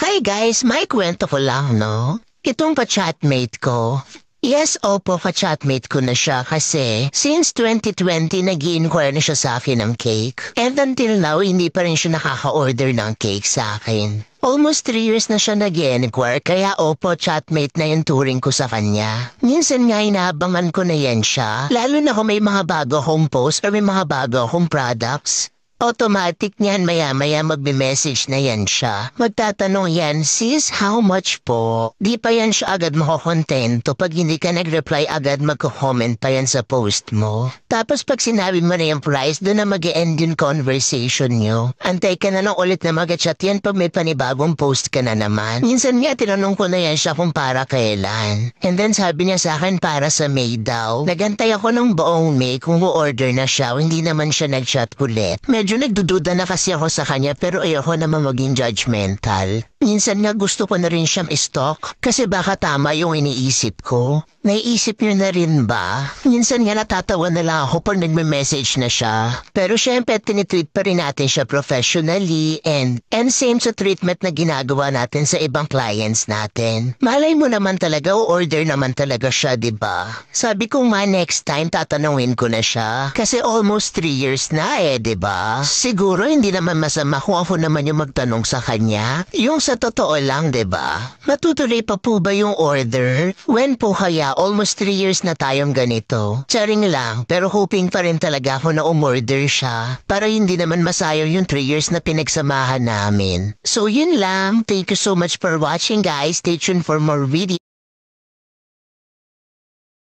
Hi guys, may kwento ko lang, no? Itong ka-chatmate ko. Yes, opo, ka-chatmate ko na siya kasi since 2020 nag-i-inquire na siya sa akin ng cake. And until now, hindi pa rin siya nakaka-order ng cake sa akin. Almost 3 years na siya nag-i-inquire kaya opo, chatmate na yung turing ko sa kanya. Minsan nga inaabangan ko na yan siya, lalo na kung may mga bago akong post or may mga bago akong products. Automatic niyan maya-maya magme-message na yan siya. Magtatanong yan, sis, how much po? Di pa yan siya agad makokontento pag hindi ka nag-reply agad magko-comment pa yan sa post mo. Tapos pag sinabi mo na yung price, doon na mag-e-end yung conversation nyo. Antay ka na lang ulit na mag-chat yan pag may panibagong post ka na naman. Minsan nga tinanong ko na yan siya kung para kailan. And then sabi niya sa akin para sa May daw. Nagantay ako ng buong May kung order na siya, hindi naman siya nag-chat ulit. Medyo nagdududa na kasi ako sa kanya pero ayoko naman maging judgmental. Minsan nga gusto ko na rin siyang i-stalk kasi baka tama yung iniisip ko. Naiisip niyo na rin ba? Minsan nga natatawa na lang ako pag nagme-message na siya. Pero syempre tinitreat pa rin natin siya professionally and same sa treatment na ginagawa natin sa ibang clients natin. Malay mo naman talaga o order naman talaga siya, diba? Sabi ko nga next time tatanungin ko na siya kasi almost 3 years na diba? Siguro hindi naman masama kung ako naman yung magtanong sa kanya. Yung sa totoo lang, diba? Matutuloy pa po ba yung order? When po kaya? Almost 3 years na tayong ganito. Charing lang, pero hoping pa rin talaga ako na umorder siya para hindi naman masayang yung 3 years na pinagsamahan namin. So yun lang. Thank you so much for watching guys. Stay tuned for more videos.